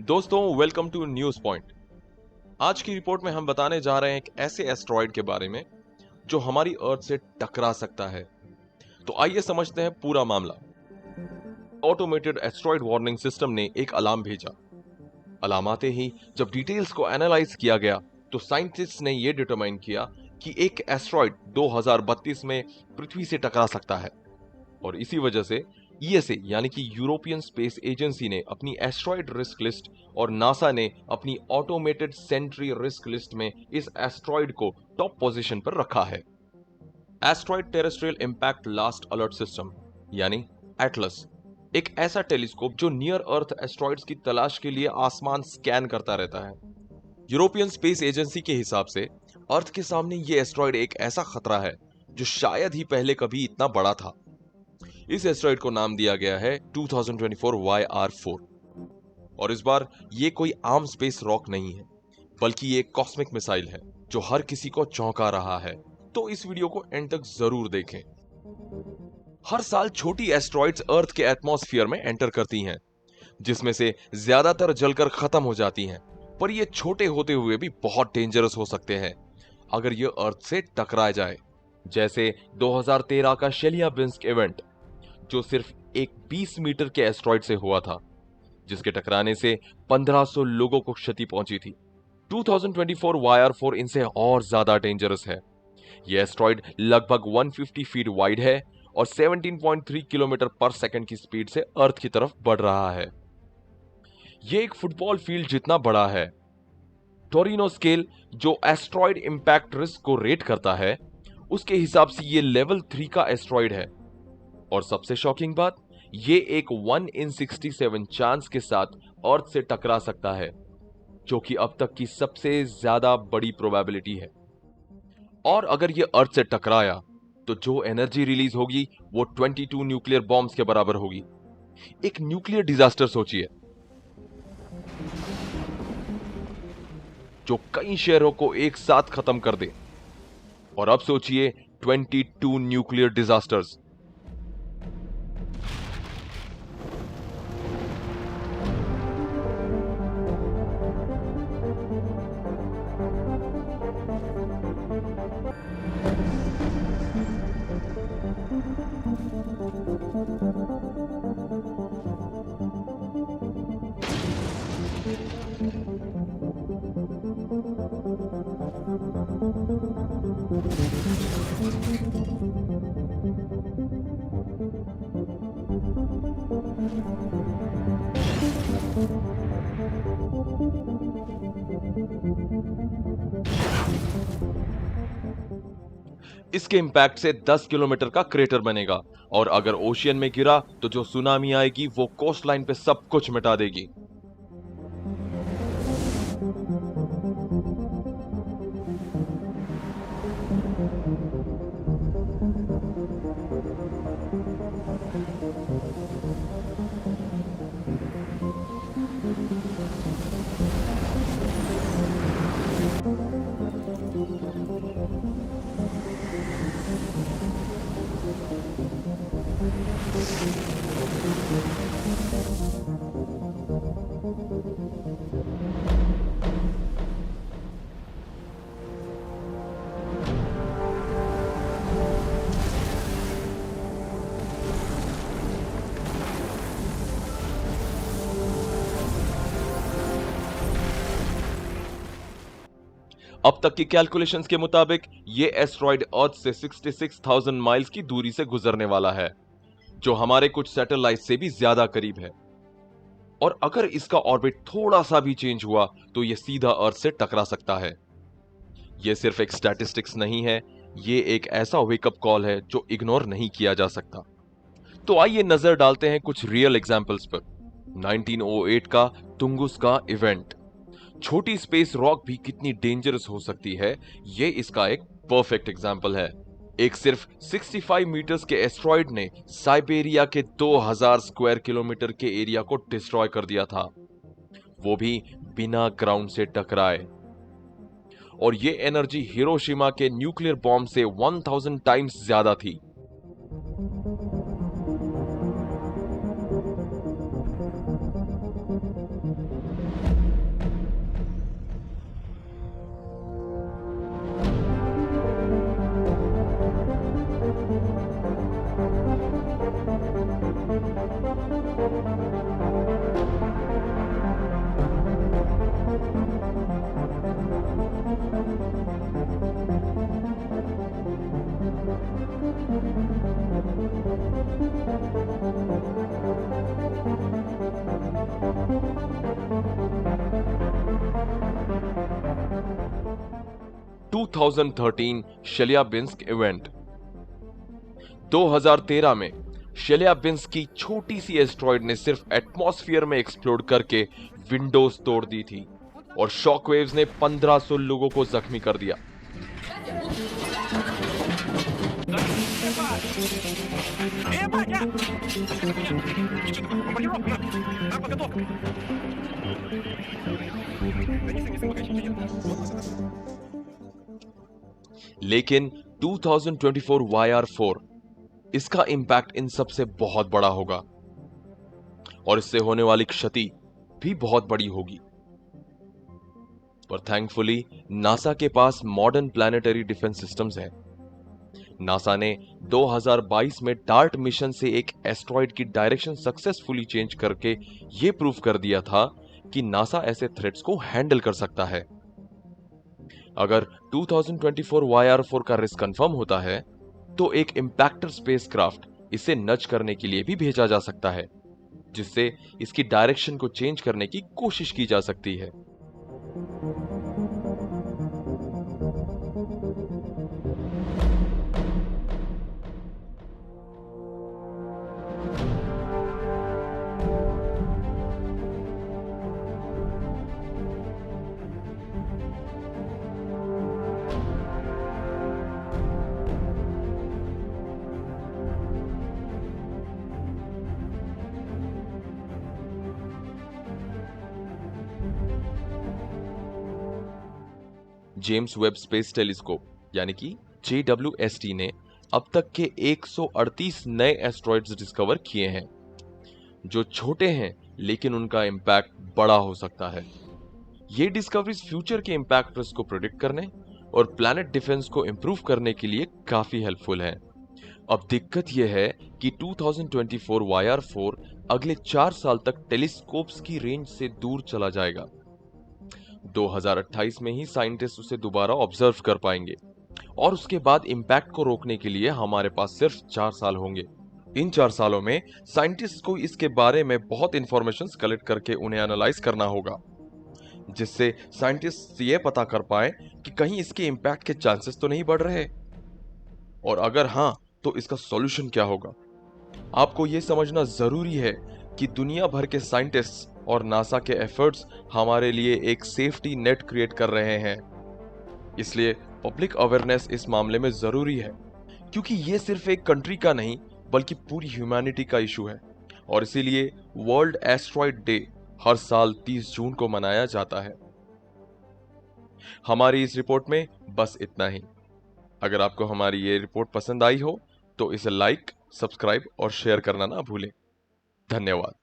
दोस्तों, welcome to news point. आज की रिपोर्ट में हम बताने जा रहे हैं एक ऐसे एस्ट्रॉयड के बारे में जो हमारी अर्थ से टकरा सकता है। तो आइए समझते हैं पूरा मामला। ऑटोमेटेड एस्ट्रॉयड वार्निंग सिस्टम ने एक अलार्म भेजा। अलार्म आते ही जब डिटेल्स को एनालाइज किया गया तो साइंटिस्ट ने यह डिटरमाइन किया कि एक एस्ट्रॉयड 2032 में पृथ्वी से टकरा सकता है और इसी वजह से ईएसए यानी कि यूरोपियन स्पेस एजेंसी ने अपनी एस्ट्रॉयड रिस्क लिस्ट और नासा ने अपनी ऑटोमेटेड सेंट्री रिस्क लिस्ट में इस एस्ट्रॉयड को टॉप पोजीशन पर रखा है। Asteroid terrestrial impact last alert system यानी एटलस एक ऐसा टेलीस्कोप जो नियर अर्थ एस्ट्रॉयड्स की तलाश के लिए आसमान स्कैन करता रहता है। यूरोपियन स्पेस एजेंसी के हिसाब से अर्थ के सामने यह एस्ट्रॉयड एक ऐसा खतरा है जो शायद ही पहले कभी इतना बड़ा था। इस एस्ट्रॉयड को नाम दिया गया है 2024 YR4 और इस बार ये कोई आम स्पेस रॉक नहीं है बल्कि ये एक कॉस्मिक मिसाइल है जो हर किसी को चौंका रहा है। तो इस वीडियो को एंड तक जरूर देखें। हर साल छोटी एस्ट्रॉयड्स अर्थ के एटमॉस्फेयर में एंटर करती हैं, जिसमें से ज्यादातर जलकर खत्म हो जाती हैं, पर ये छोटे होते हुए भी बहुत डेंजरस हो सकते हैं अगर ये अर्थ से टकरा जाए। जैसे 2013 का शेलियाबिंस्क इवेंट जो सिर्फ एक 20 मीटर के एस्ट्रॉयड से हुआ था, जिसके टकराने से 1500 लोगों को क्षति पहुंची थी। 2024 YR4 इनसे और ज्यादा डेंजरस है। यह एस्ट्रॉयड लगभग 150 फीट वाइड है और 17.3 किलोमीटर पर सेकंड की स्पीड से अर्थ की तरफ बढ़ रहा है। यह एक फुटबॉल फील्ड जितना बड़ा है। टोरिनो स्केल जो एस्ट्रॉयड इंपैक्ट रिस्क को रेट करता है, उसके हिसाब से यह लेवल 3 का एस्ट्रॉयड है। और सबसे शॉकिंग बात, ये एक 1 in 67 चांस के साथ अर्थ से टकरा सकता है, जो कि अब तक की सबसे ज्यादा बड़ी प्रोबेबिलिटी है। और अगर ये अर्थ से टकराया तो जो एनर्जी रिलीज होगी वो 22 न्यूक्लियर बॉम्ब्स के बराबर होगी। एक न्यूक्लियर डिजास्टर सोचिए जो कई शहरों को एक साथ खत्म कर दे। और अब सोचिए 22 न्यूक्लियर डिजास्टर्स। इसके इंपैक्ट से 10 किलोमीटर का क्रेटर बनेगा और अगर ओशियन में गिरा तो जो सुनामी आएगी वो कोस्ट लाइन पे सब कुछ मिटा देगी। अब तक की कैलकुलेशंस के मुताबिक ये एस्ट्रॉयड अर्थ से 66,000 माइल्स की दूरी से गुजरने वाला है, जो हमारे कुछ सैटेलाइट से भी ज्यादा करीब है। और अगर इसका ऑर्बिट थोड़ा सा भी चेंज हुआ तो यह सीधा अर्थ से टकरा सकता है। यह सिर्फ एक स्टैटिस्टिक्स नहीं है, यह एक ऐसा वेकअप कॉल है जो इग्नोर नहीं किया जा सकता। तो आइए नजर डालते हैं कुछ रियल एग्जांपल्स पर। 1908 का तुंगुस्का इवेंट। छोटी स्पेस रॉक भी कितनी डेंजरस हो सकती है, यह इसका एक परफेक्ट एग्जांपल है। एक सिर्फ 65 मीटर्स के एस्ट्रॉयड ने साइबेरिया के 2000 स्क्वायर किलोमीटर के एरिया को डिस्ट्रॉय कर दिया था, वो भी बिना ग्राउंड से टकराए। और यह एनर्जी हिरोशिमा के न्यूक्लियर बॉम्ब से 1000 टाइम्स ज्यादा थी। 2013 शेलियाबिंस्क इवेंट। 2013 में शेलियाबिंस्क की छोटी सी एस्ट्रॉइड ने सिर्फ एटमॉस्फेयर में एक्सप्लोड करके विंडोज तोड़ दी थी और शॉकवेव्स ने 1500 लोगों को जख्मी कर दिया। लेकिन 2024 YR4 इसका इंपैक्ट इन सबसे बहुत बड़ा होगा और इससे होने वाली क्षति भी बहुत बड़ी होगी। पर थैंकफुली नासा के पास मॉडर्न प्लैनेटरी डिफेंस सिस्टम्स हैं। नासा ने 2022 में डार्ट मिशन से एक एस्ट्रॉइड की डायरेक्शन सक्सेसफुली चेंज करके यह प्रूव कर दिया था कि नासा ऐसे थ्रेट्स को हैंडल कर सकता है। अगर 2024 YR4 का रिस्क कंफर्म होता है तो एक इंपैक्टर स्पेसक्राफ्ट इसे नच करने के लिए भी भेजा जा सकता है, जिससे इसकी डायरेक्शन को चेंज करने की कोशिश की जा सकती है। जेम्स वेब स्पेस टेलीस्कोप यानी कि JWST ने अब तक के 138 नए एस्ट्रॉइड्स डिस्कवर किए हैं, जो छोटे हैं लेकिन उनका इंपैक्ट बड़ा हो सकता है। ये डिस्कवरीज फ्यूचर के इंपैक्ट रिस्क को प्रेडिक्ट करने और प्लैनेट डिफेंस को इंप्रूव करने के लिए काफी हेल्पफुल है। अब दिक्कत यह है कि 2024 YR4 अगले 4 साल तक टेलीस्कोप्स की रेंज से दूर चला जाएगा। 2028 में ही साइंटिस्ट उसे दोबारा ऑब्जर्व कर पाएंगे और उसके बाद इंपैक्ट को रोकने के लिए हमारे पास सिर्फ 4 साल होंगे। इन 4 सालों में साइंटिस्ट को इसके बारे में बहुत इंफॉर्मेशन कलेक्ट करके उन्हें एनालाइज करना होगा, जिससे साइंटिस्ट ये पता कर पाए कि कहीं इसके इंपैक्ट के चांसेस तो नहीं बढ़ रहे, और अगर हां तो इसका सॉल्यूशन क्या होगा। आपको यह समझना जरूरी है कि दुनिया भर के साइंटिस्ट्स और नासा के एफर्ट्स हमारे लिए एक सेफ्टी नेट क्रिएट कर रहे हैं। इसलिए पब्लिक अवेयरनेस इस मामले में जरूरी है, क्योंकि यह सिर्फ एक कंट्री का नहीं बल्कि पूरी ह्यूमैनिटी का इशू है, और इसीलिए वर्ल्ड एस्ट्रॉइड डे हर साल 30 जून को मनाया जाता है। हमारी इस रिपोर्ट में बस इतना ही। अगर आपको हमारी ये रिपोर्ट पसंद आई हो तो इसे लाइक, सब्सक्राइब और शेयर करना ना भूलें। धन्यवाद।